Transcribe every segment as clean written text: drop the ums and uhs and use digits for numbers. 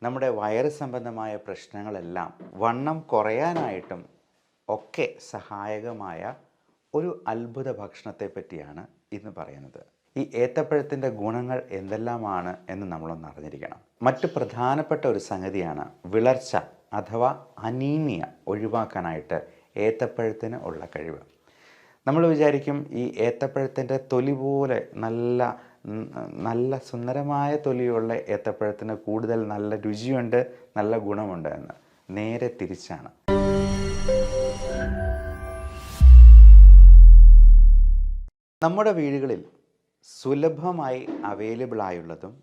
നമ്മുടെ വയറ് സംബന്ധമായ പ്രശ്നങ്ങളെല്ലാം വണ്ണം കുറയാനായിട്ടും ഒക്കെ സഹായകമായ ഒരു അത്ഭുത ഭക്ഷണത്തെ പറ്റിയാണ് ഇന്ന് പറയുന്നത്. ഈ ഏത്തപ്പഴത്തിൻ്റെ ഗുണങ്ങൾ എന്തെല്ലാമാണ് എന്ന് നമ്മളൊന്ന് അറിഞ്ഞിരിക്കണം. മറ്റു പ്രധാനപ്പെട്ട ഒരു സംഗതിയാണ് വിളർച്ച അഥവാ അനീമിയ ഒഴിവാക്കാനായിട്ട് ഏത്തപ്പഴത്തിന് ഉള്ള കഴിവ്. നമ്മൾ വിചാരിക്കും ഈ ഏത്തപ്പഴത്തിൻ്റെ തൊലി പോലെ നല്ല സുന്ദരമായ തൊലിയുള്ള ഏത്തപ്പഴത്തിന് കൂടുതൽ നല്ല രുചിയുണ്ട്, നല്ല ഗുണമുണ്ട് എന്ന്. നേരെ തിരിച്ചാണ്. നമ്മുടെ വീടുകളിൽ സുലഭമായി അവൈലബിൾ ആയുള്ളതും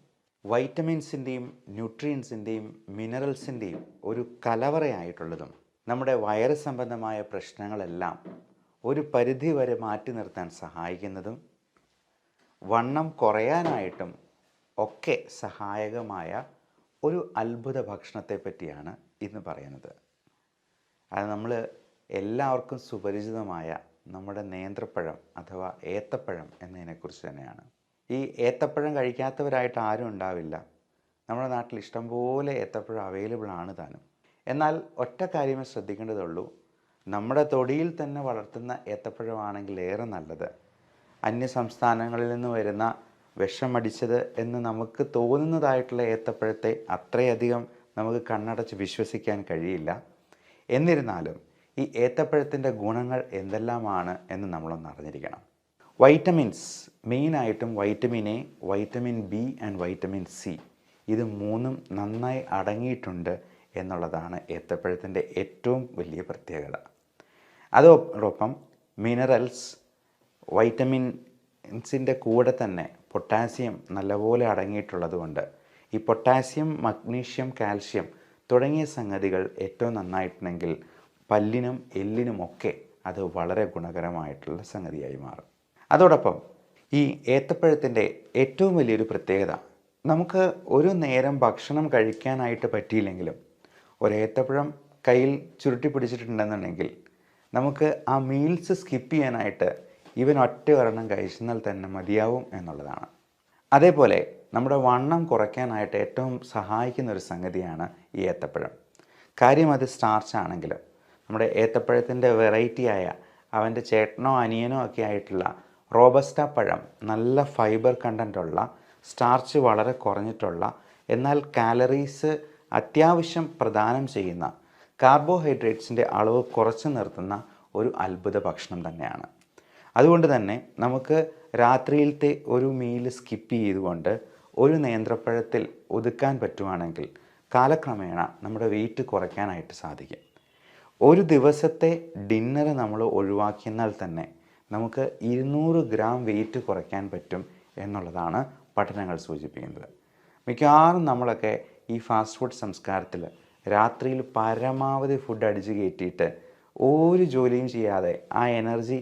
വൈറ്റമിൻസിൻ്റെയും ന്യൂട്രിയൻസിൻ്റെയും മിനറൽസിൻ്റെയും ഒരു കലവറയായിട്ടുള്ളതും നമ്മുടെ വയറ് സംബന്ധമായ പ്രശ്നങ്ങളെല്ലാം ഒരു പരിധി വരെ മാറ്റി നിർത്താൻ സഹായിക്കുന്നതും വണ്ണം കുറയാനായിട്ടും ഒക്കെ സഹായകമായ ഒരു അത്ഭുത ഭക്ഷണത്തെ പറ്റിയാണ് ഇന്ന് പറയുന്നത്. അത് നമ്മൾ എല്ലാവർക്കും സുപരിചിതമായ നമ്മുടെ നേന്ത്രപ്പഴം അഥവാ ഏത്തപ്പഴം എന്നതിനെക്കുറിച്ച് തന്നെയാണ്. ഈ ഏത്തപ്പഴം കഴിക്കാത്തവരായിട്ട് ആരും ഉണ്ടാവില്ല. നമ്മുടെ നാട്ടിൽ ഇഷ്ടംപോലെ ഏത്തപ്പഴം അവൈലബിൾ ആണ് താനും. എന്നാൽ ഒറ്റ കാര്യമേ ശ്രദ്ധിക്കേണ്ടതുള്ളൂ, നമ്മുടെ തൊടിയിൽ തന്നെ വളർത്തുന്ന ഏത്തപ്പഴമാണെങ്കിൽ ഏറെ നല്ലത്. അന്യ സംസ്ഥാനങ്ങളിൽ നിന്ന് വരുന്ന വിഷമടിച്ചത് എന്ന് നമുക്ക് തോന്നുന്നതായിട്ടുള്ള ഏത്തപ്പഴത്തെ അത്രയധികം നമുക്ക് കണ്ണടച്ച് വിശ്വസിക്കാൻ കഴിയില്ല. എന്നിരുന്നാലും ഈ ഏത്തപ്പഴത്തിൻ്റെ ഗുണങ്ങൾ എന്തെല്ലാമാണ് എന്ന് നമ്മളൊന്ന് അറിഞ്ഞിരിക്കണം. വൈറ്റമിൻസ്, മെയിനായിട്ടും vitamin A, vitamin B and vitamin C, ഇത് മൂന്നും നന്നായി അടങ്ങിയിട്ടുണ്ട് എന്നുള്ളതാണ് ഏത്തപ്പഴത്തിൻ്റെ ഏറ്റവും വലിയ പ്രത്യേകത. അതോടൊപ്പം മിനറൽസ്, വൈറ്റമിൻസിൻ്റെ കൂടെ തന്നെ പൊട്ടാസ്യം നല്ലപോലെ അടങ്ങിയിട്ടുള്ളത് കൊണ്ട് ഈ പൊട്ടാസ്യം, മഗ്നീഷ്യം, കാൽഷ്യം തുടങ്ങിയ സംഗതികൾ ഏറ്റവും നന്നായിട്ടുണ്ടെങ്കിൽ പല്ലിനും എല്ലിനുമൊക്കെ അത് വളരെ ഗുണകരമായിട്ടുള്ള സംഗതിയായി മാറും. അതോടൊപ്പം ഈ ഏത്തപ്പഴത്തിൻ്റെ ഏറ്റവും വലിയൊരു പ്രത്യേകത, നമുക്ക് ഒരു നേരം ഭക്ഷണം കഴിക്കാനായിട്ട് പറ്റിയില്ലെങ്കിലും ഒരു ഏത്തപ്പഴം കയ്യിൽ ചുരുട്ടി പിടിച്ചിട്ടുണ്ടെന്നുണ്ടെങ്കിൽ നമുക്ക് ആ മീൽസ് സ്കിപ്പ് ചെയ്യാനായിട്ട് ഇവൻ ഒറ്റ ഒരെണ്ണം കഴിച്ചെന്നാൽ തന്നെ മതിയാവും എന്നുള്ളതാണ്. അതേപോലെ നമ്മുടെ വണ്ണം കുറയ്ക്കാനായിട്ട് ഏറ്റവും സഹായിക്കുന്ന ഒരു സംഗതിയാണ് ഈ ഏത്തപ്പഴം. കാര്യം അത് സ്റ്റാർച്ച് ആണെങ്കിലും നമ്മുടെ ഏത്തപ്പഴത്തിൻ്റെ വെറൈറ്റിയായ അവൻ്റെ ചേട്ടനോ അനിയനോ ഒക്കെ ആയിട്ടുള്ള റോബസ്റ്റ പഴം നല്ല ഫൈബർ കണ്ടൻറ്റുള്ള, സ്റ്റാർച്ച് വളരെ കുറഞ്ഞിട്ടുള്ള, എന്നാൽ കാലറീസ് അത്യാവശ്യം പ്രദാനം ചെയ്യുന്ന, കാർബോഹൈഡ്രേറ്റ്സിൻ്റെ അളവ് കുറച്ച് നിർത്തുന്ന ഒരു അത്ഭുത ഭക്ഷണം തന്നെയാണ്. അതുകൊണ്ട് തന്നെ നമുക്ക് രാത്രിയിലത്തെ ഒരു മീൽ സ്കിപ്പ് ചെയ്തുകൊണ്ട് ഒരു നേന്ത്രപ്പഴത്തിൽ ഒതുക്കാൻ പറ്റുവാണെങ്കിൽ കാലക്രമേണ നമ്മുടെ വെയിറ്റ് കുറയ്ക്കാനായിട്ട് സാധിക്കും. ഒരു ദിവസത്തെ ഡിന്നർ നമ്മൾ ഒഴിവാക്കിയെന്നാൽ തന്നെ നമുക്ക് 200 ഗ്രാം വെയിറ്റ് കുറയ്ക്കാൻ പറ്റും എന്നുള്ളതാണ് പഠനങ്ങൾ സൂചിപ്പിക്കുന്നത്. മിക്കവാറും നമ്മളൊക്കെ ഈ ഫാസ്റ്റ് ഫുഡ് സംസ്കാരത്തിൽ രാത്രിയിൽ പരമാവധി ഫുഡ് അടിച്ച് കയറ്റിയിട്ട് ഒരു ജോലിയും ചെയ്യാതെ ആ എനർജി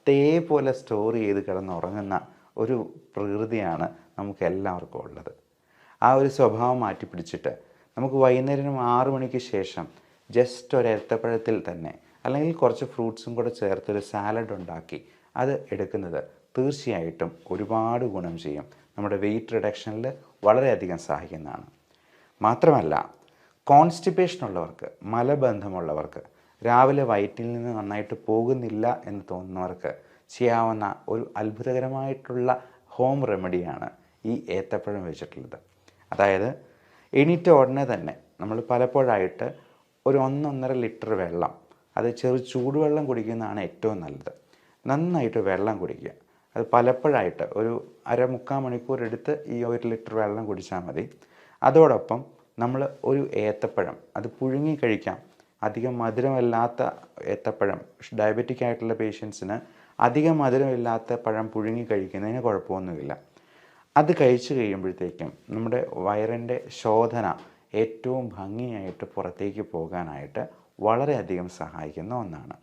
അതേപോലെ സ്റ്റോർ ചെയ്ത് കിടന്നുറങ്ങുന്ന ഒരു പ്രകൃതിയാണ് നമുക്ക് എല്ലാവർക്കും ഉള്ളത്. ആ ഒരു സ്വഭാവം മാറ്റിപ്പിടിച്ചിട്ട് നമുക്ക് വൈകുന്നേരം 6 മണിക്ക് ശേഷം ജസ്റ്റ് ഒരു ഏത്തപ്പഴത്തിൽ തന്നെ അല്ലെങ്കിൽ കുറച്ച് ഫ്രൂട്ട്സും കൂടെ ചേർത്തൊരു സാലഡ് ഉണ്ടാക്കി അത് എടുക്കുന്നത് തീർച്ചയായിട്ടും ഒരുപാട് ഗുണം ചെയ്യും. നമ്മുടെ വെയിറ്റ് റിഡക്ഷനിൽ വളരെയധികം സഹായിക്കുന്നതാണ്. മാത്രമല്ല, കോൺസ്റ്റിപ്പേഷൻ ഉള്ളവർക്ക്, മലബന്ധമുള്ളവർക്ക്, രാവിലെ വയറ്റിൽ നിന്ന് നന്നായിട്ട് പോകുന്നില്ല എന്ന് തോന്നുന്നവർക്ക് ചെയ്യാവുന്ന ഒരു അത്ഭുതകരമായിട്ടുള്ള ഹോം റെമഡിയാണ് ഈ ഏത്തപ്പഴം വെച്ചിട്ടുള്ളത്. അതായത് എണീറ്റ ഉടനെ തന്നെ നമ്മൾ പലപ്പോഴായിട്ട് ഒരു 1-1.5 ലിറ്റർ വെള്ളം, അത് ചൂടുവെള്ളം കുടിക്കുന്നതാണ് ഏറ്റവും നല്ലത്. നന്നായിട്ട് വെള്ളം കുടിക്കുക. അത് പലപ്പോഴായിട്ട് ഒരു 1/4 മണിക്കൂർ എടുത്ത് ഈ 1 ലിറ്റർ വെള്ളം കുടിച്ചാൽ മതി. അതോടൊപ്പം നമ്മൾ ഒരു ഏത്തപ്പഴം അത് പുഴുങ്ങി കഴിക്കാം. അധികം മധുരമില്ലാത്ത ഏത്തപ്പഴം, ഡയബറ്റിക് ആയിട്ടുള്ള പേഷ്യൻസിന് അധികം മധുരമില്ലാത്ത പഴം പുഴുങ്ങി കഴിക്കുന്നതിന് കുഴപ്പമൊന്നുമില്ല. അത് കഴിച്ചു കഴിയുമ്പോഴത്തേക്കും നമ്മുടെ വയറിൻ്റെ ശോധന ഏറ്റവും ഭംഗിയായിട്ട് പുറത്തേക്ക് പോകാനായിട്ട് വളരെയധികം സഹായിക്കുന്ന ഒന്നാണ്.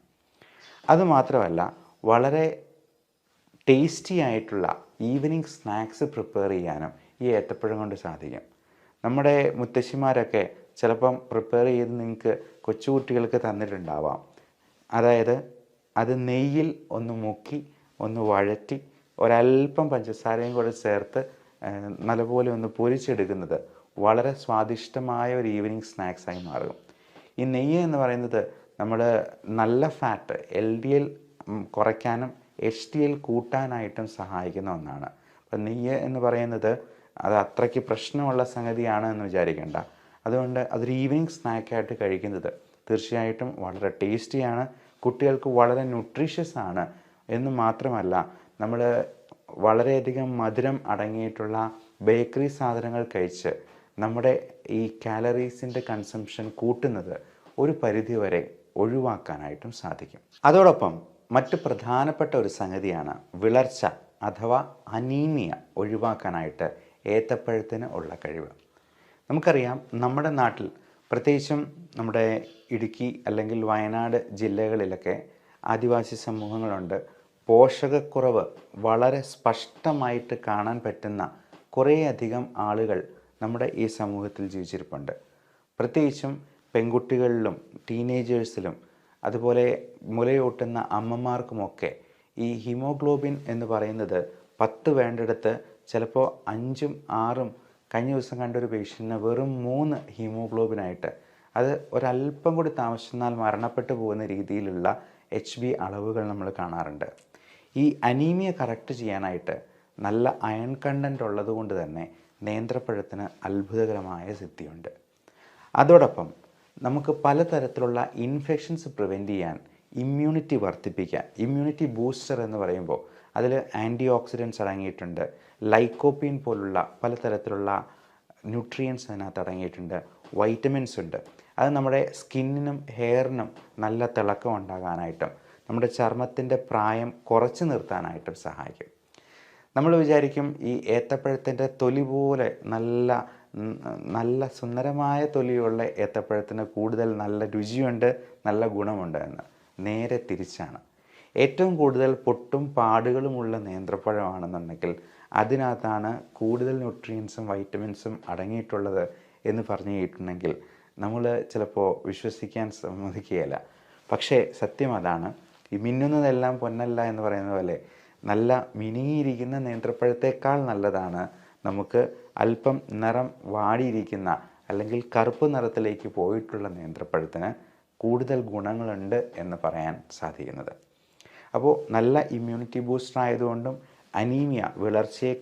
അതുമാത്രമല്ല, വളരെ ടേസ്റ്റി ആയിട്ടുള്ള ഈവനിങ് സ്നാക്സ് പ്രിപ്പയർ ചെയ്യാനും ഈ ഏത്തപ്പഴം കൊണ്ട് സാധിക്കും. നമ്മുടെ മുത്തശ്ശിമാരൊക്കെ ചിലപ്പം പ്രിപ്പയർ ചെയ്ത് നിങ്ങൾക്ക് കൊച്ചുകുട്ടികൾക്ക് തന്നിട്ടുണ്ടാവാം. അതായത് അത് നെയ്യിൽ ഒന്ന് മുക്കി ഒന്ന് വഴറ്റി ഒരല്പം പഞ്ചസാരയും കൂടെ ചേർത്ത് നല്ലപോലെ ഒന്ന് പൊരിച്ചെടുക്കുന്നത് വളരെ സ്വാദിഷ്ടമായ ഒരു ഈവനിങ് സ്നാക്സായി മാറും. ഈ നെയ്യ് എന്ന് പറയുന്നത് നമ്മൾ നല്ല ഫാറ്റ് LDL കുറയ്ക്കാനും HDL കൂട്ടാനായിട്ടും സഹായിക്കുന്ന ഒന്നാണ്. അപ്പം നെയ്യ് എന്ന് പറയുന്നത് അത് അത്രയ്ക്ക് പ്രശ്നമുള്ള സംഗതിയാണ് എന്ന് വിചാരിക്കേണ്ട. അതുകൊണ്ട് അതൊരു ഈവനിങ് സ്നാക്കായിട്ട് കഴിക്കുന്നത് തീർച്ചയായിട്ടും വളരെ ടേസ്റ്റിയാണ്, കുട്ടികൾക്ക് വളരെ ന്യൂട്രീഷ്യസ് ആണ് എന്ന് മാത്രമല്ല, നമ്മൾ വളരെയധികം മധുരം അടങ്ങിയിട്ടുള്ള ബേക്കറി സാധനങ്ങൾ കഴിച്ച് നമ്മുടെ ഈ കാലറീസിൻ്റെ കൺസംഷൻ കൂട്ടുന്നത് ഒരു പരിധിവരെ ഒഴിവാക്കാനായിട്ടും സാധിക്കും. അതോടൊപ്പം മറ്റ് പ്രധാനപ്പെട്ട ഒരു സംഗതിയാണ് വിളർച്ച അഥവാ അനീമിയ ഒഴിവാക്കാനായിട്ട് ഏത്തപ്പഴത്തിന് ഉള്ള കഴിവ്. നമുക്കറിയാം, നമ്മുടെ നാട്ടിൽ പ്രത്യേകിച്ചും നമ്മുടെ ഇടുക്കി അല്ലെങ്കിൽ വയനാട് ജില്ലകളിലൊക്കെ ആദിവാസി സമൂഹങ്ങളുണ്ട്. പോഷകക്കുറവ് വളരെ സ്പഷ്ടമായിട്ട് കാണാൻ പറ്റുന്ന കുറേയധികം ആളുകൾ നമ്മുടെ ഈ സമൂഹത്തിൽ ജീവിച്ചിരിപ്പുണ്ട്. പ്രത്യേകിച്ചും പെൺകുട്ടികളിലും ടീനേജേഴ്സിലും അതുപോലെ മുലയൂട്ടുന്ന അമ്മമാർക്കുമൊക്കെ ഈ ഹീമോഗ്ലോബിൻ എന്ന് പറയുന്നത് 10 വേണ്ടിടത്ത് ചിലപ്പോൾ 5ഉം 6ഉം, കഴിഞ്ഞ ദിവസം കണ്ടൊരു പേഷ്യൻറ്റിന് വെറും 3 ഹീമോഗ്ലോബിനായിട്ട്, അത് ഒരല്പം കൂടി താമസിച്ചെന്നാൽ മരണപ്പെട്ടു പോകുന്ന രീതിയിലുള്ള HB അളവുകൾ നമ്മൾ കാണാറുണ്ട്. ഈ അനീമിയ കറക്റ്റ് ചെയ്യാനായിട്ട് നല്ല അയൺ കണ്ടൻറ്റ് ഉള്ളത് കൊണ്ട് തന്നെ നേന്ത്രപ്പഴത്തിന് അത്ഭുതകരമായ സിദ്ധിയുണ്ട്. അതോടൊപ്പം നമുക്ക് പലതരത്തിലുള്ള ഇൻഫെക്ഷൻസ് പ്രിവെൻറ്റ് ചെയ്യാൻ ഇമ്മ്യൂണിറ്റി വർദ്ധിപ്പിക്കാൻ, ഇമ്മ്യൂണിറ്റി ബൂസ്റ്റർ എന്ന് പറയുമ്പോൾ അതിൽ ആൻറ്റി ഓക്സിഡൻസ് അടങ്ങിയിട്ടുണ്ട്, ലൈക്കോപ്പീൻ പോലുള്ള പലതരത്തിലുള്ള ന്യൂട്രിയൻസ് അതിനകത്ത് അടങ്ങിയിട്ടുണ്ട്, വൈറ്റമിൻസ് ഉണ്ട്. അത് നമ്മുടെ സ്കിന്നിനും ഹെയറിനും നല്ല തിളക്കം ഉണ്ടാകാനായിട്ടും നമ്മുടെ ചർമ്മത്തിൻ്റെ പ്രായം കുറച്ച് നിർത്താനായിട്ടും സഹായിക്കും. നമ്മൾ വിചാരിക്കും ഈ ഏത്തപ്പഴത്തിൻ്റെ തൊലി പോലെ നല്ല സുന്ദരമായ തൊലിയുള്ള ഏത്തപ്പഴത്തിന് കൂടുതൽ നല്ല രുചിയുണ്ട്, നല്ല ഗുണമുണ്ട് എന്ന്. നേരെ തിരിച്ചാണ്. ഏറ്റവും കൂടുതൽ പൊട്ടും പാടുകളുമുള്ള നേന്ത്രപ്പഴമാണെന്നുണ്ടെങ്കിൽ അതിനകത്താണ് കൂടുതൽ ന്യൂട്രിയൻസും വൈറ്റമിൻസും അടങ്ങിയിട്ടുള്ളത് എന്ന് പറഞ്ഞു കേട്ടിട്ടുണ്ടെങ്കിൽ നമ്മൾ ചിലപ്പോൾ വിശ്വസിക്കാൻ സമ്മതിക്കുകയില്ല. പക്ഷേ സത്യം അതാണ്. ഈ മിന്നുന്നതെല്ലാം പൊന്നല്ല എന്ന് പറയുന്ന പോലെ നല്ല മിനുങ്ങിയിരിക്കുന്ന നേന്ത്രപ്പഴത്തേക്കാൾ നല്ലതാണ് നമുക്ക് അല്പം നിറം വാടിയിരിക്കുന്ന അല്ലെങ്കിൽ കറുപ്പ് നിറത്തിലേക്ക് പോയിട്ടുള്ള നേന്ത്രപ്പഴത്തിന് കൂടുതൽ ഗുണങ്ങളുണ്ട് എന്ന് പറയാൻ സാധിക്കുന്നത്. അപ്പോൾ നല്ല ഇമ്മ്യൂണിറ്റി ബൂസ്റ്റർ ആയതുകൊണ്ടും അനീമിയ വിളർച്ചയെ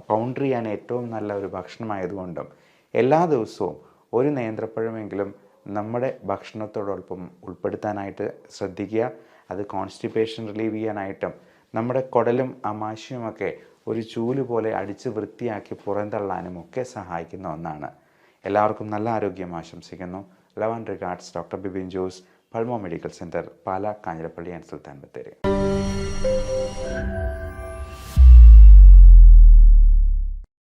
കൗണ്ടർ ചെയ്യാൻ ഏറ്റവും നല്ല ഒരു ഭക്ഷണമായതുകൊണ്ടും എല്ലാ ദിവസവും ഒരു നേന്ത്രപ്പഴമെങ്കിലും നമ്മുടെ ഭക്ഷണത്തോടൊപ്പം ഉൾപ്പെടുത്താനായിട്ട് ശ്രദ്ധിക്കുക. അത് കോൺസ്റ്റിപ്പേഷൻ റിലീവ് ചെയ്യാനായിട്ടും നമ്മുടെ കുടലും ആമാശയുമൊക്കെ ഒരു ചൂല് പോലെ അടിച്ച് വൃത്തിയാക്കി പുറന്തള്ളാനും ഒക്കെ സഹായിക്കുന്ന ഒന്നാണ്. എല്ലാവർക്കും നല്ല ആരോഗ്യം ആശംസിക്കുന്നു. Love and regards, doctor Bibin Jose, pulmo medical centre, Pala, Kanjirappally and Sultan Bathery.